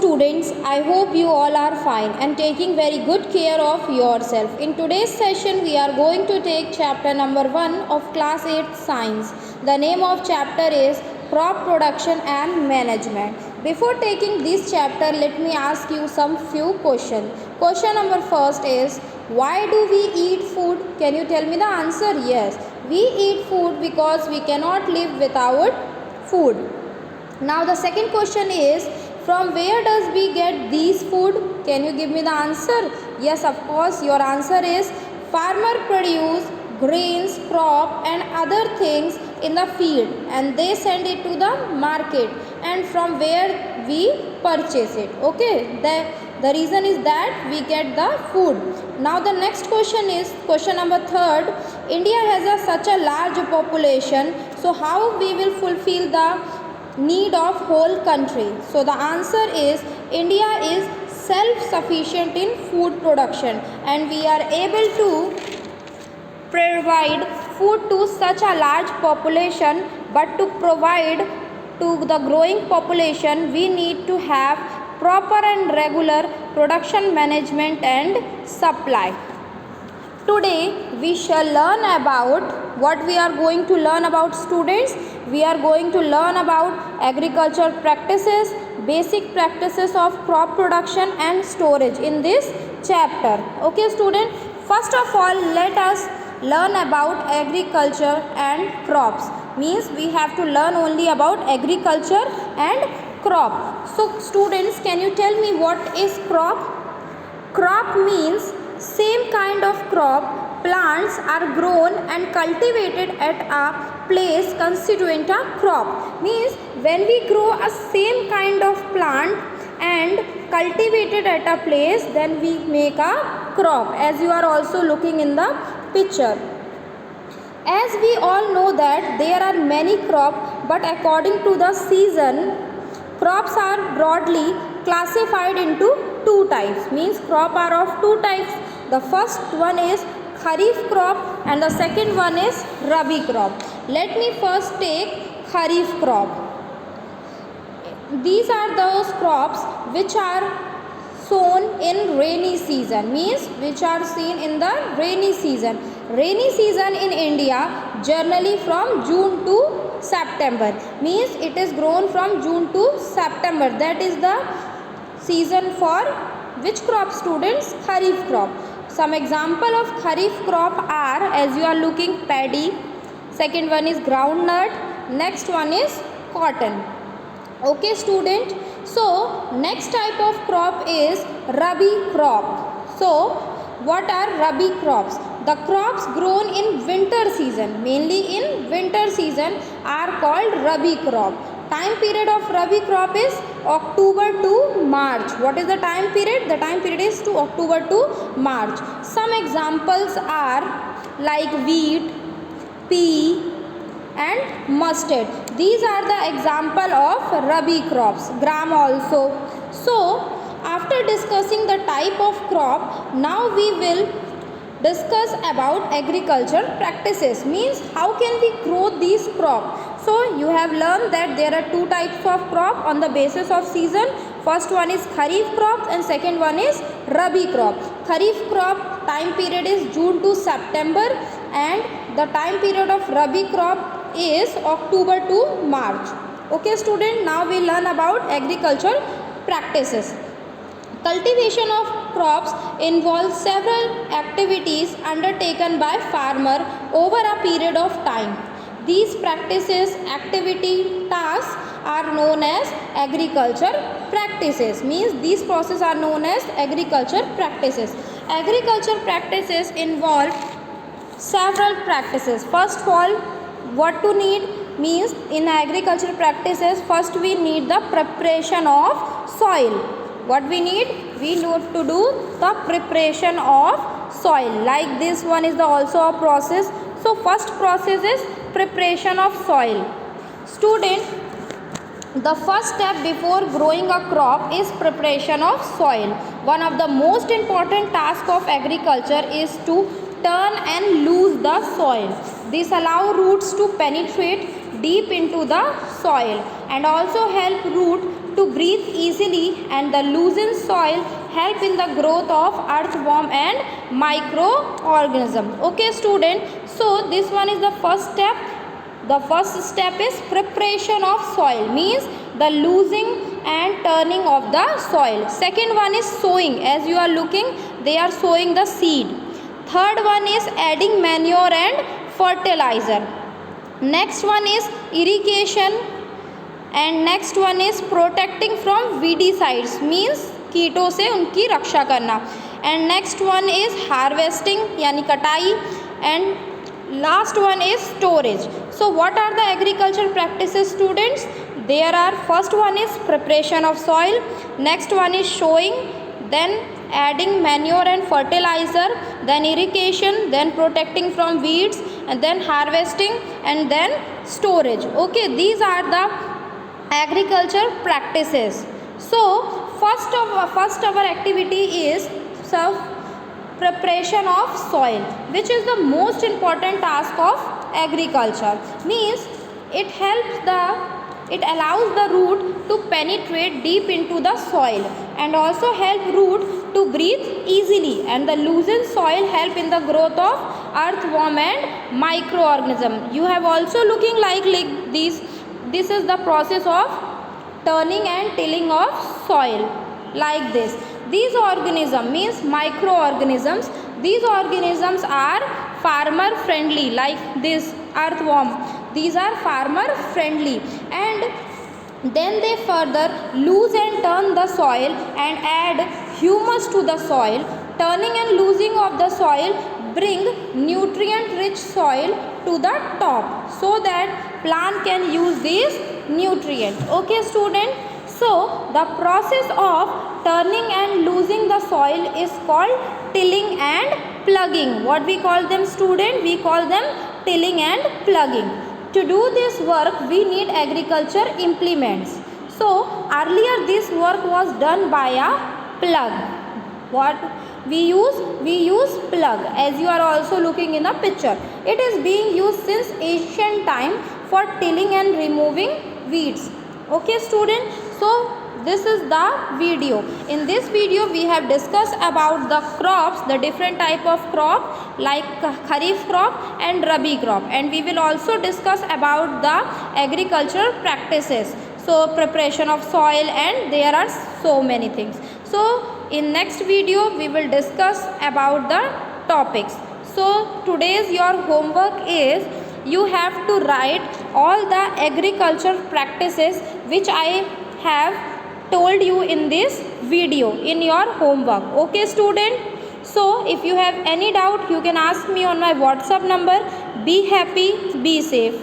students, I hope you all are fine and taking very good care of yourself. In today's session, we are going to take chapter number 1 of class 8 science. The name of chapter is crop production and management. Before taking this chapter, let me ask you some few questions. Question number first is, why do we eat food? Can you tell me the answer? Yes, we eat food because we cannot live without food. Now the second question is, from where does we get these food? Can you give me the answer? Yes, of course, your answer is farmer produce grains, crop and other things in the field and they send it to the market, and from where we purchase it. Okay, the reason is that we get the food. Now the next question is question number 3rd. India has such a large population, so how we will fulfill the need of whole country? So the answer is, India is self-sufficient in food production and we are able to provide food to such a large population, but to provide to the growing population we need to have proper and regular production management and supply. Today we shall learn about what we are going to learn about, students. We are going to learn about agriculture practices, basic practices of crop production and storage in this chapter. Okay, student. First of all, let us learn about agriculture and crops. Means we have to learn only about agriculture and crop. So students, can you tell me what is crop? Crop means same kind of crop. Plants are grown and cultivated at a place constituent a crop. Means when we grow a same kind of plant and cultivated at a place, then we make a crop, as you are also looking in the picture. As we all know that there are many crops, but according to the season, crops are broadly classified into two types. Means crop are of two types. The first one is Kharif crop and the second one is Rabi crop. Let me first take Kharif crop. These are those crops which are sown in rainy season, means which are seen in the rainy season. Rainy season in India generally from June to September, means it is grown from June to September. That is the season for which crop, students? Kharif crop. Some example of Kharif crop are, as you are looking, paddy, second one is groundnut, next one is cotton. Okay, student. So next type of crop is Rabi crop. So what are Rabi crops? The crops grown in winter season, mainly in winter season, are called Rabi crop. Time period of Rabi crop is October to March. What is the time period? The time period is to October to March. Some examples are like wheat, pea and mustard. These are the example of Rabi crops. Gram also. So after discussing the type of crop, now we will discuss about agriculture practices. Means how can we grow these crops? So you have learned that there are two types of crop on the basis of season. First one is Kharif crop and second one is Rabi crop. Kharif crop time period is June to September and the time period of Rabi crop is October to March. Okay, student, now we learn about agriculture practices. Cultivation of crops involves several activities undertaken by farmer over a period of time. These practices, activity, tasks are known as agriculture practices. Means these processes are known as agriculture practices. Agriculture practices involve several practices. First of all, what to need? Means in agriculture practices, first we need the preparation of soil. What we need? We need to do the preparation of soil. Like this one is the also a process. So first process is preparation of soil. Student, the first step before growing a crop is preparation of soil. One of the most important tasks of agriculture is to turn and loose the soil. This allows roots to penetrate deep into the soil and also help root to breathe easily, and the loosened soil help in the growth of earthworm and microorganism. Okay student, so this one is the first step. The first step is preparation of soil, means the losing and turning of the soil. Second one is sowing. As you are looking, they are sowing the seed. Third one is adding manure and fertilizer. Next one is irrigation, and next one is protecting from weedicides, means कीटों से उनकी रक्षा करना. And next one is harvesting यानी कटाई, and last one is storage. So what are the agricultural practices students? There are, first one is preparation of soil, next one is sowing, then adding manure and fertilizer, then irrigation, then protecting from weeds, and then harvesting, and then storage. Okay, these are the agriculture practices. So first our activity is preparation of soil, which is the most important task of agriculture. Means it allows the root to penetrate deep into the soil and also help root to breathe easily, and the loosened soil help in the growth of earthworm and microorganism. You have also looking like this. This is the process of turning and tilling of soil like this. These organisms means microorganisms. These organisms are farmer friendly, like this earthworm. These are farmer friendly, and then they further loose and turn the soil and add humus to the soil. Turning and losing of the soil bring nutrient rich soil to the top so that plant can use these nutrients. Okay student, so the process of turning and losing the soil is called tilling and plugging. What we call them student? We call them tilling and plugging. To do this work we need agriculture implements. So earlier this work was done by a plug. What we use plug, as you are also looking in the picture. It is being used since ancient time for tilling and removing weeds. Okay student, so this is the video. In this video we have discussed about the crops, the different type of crop like kharif crop and rabi crop, and we will also discuss about the agricultural practices, so preparation of soil, and there are so many things. So in next video we will discuss about the topics. So today's your homework is you have to write all the agriculture practices which I have told you in this video in your homework. Okay student, so if you have any doubt you can ask me on my WhatsApp number. Be happy, be safe.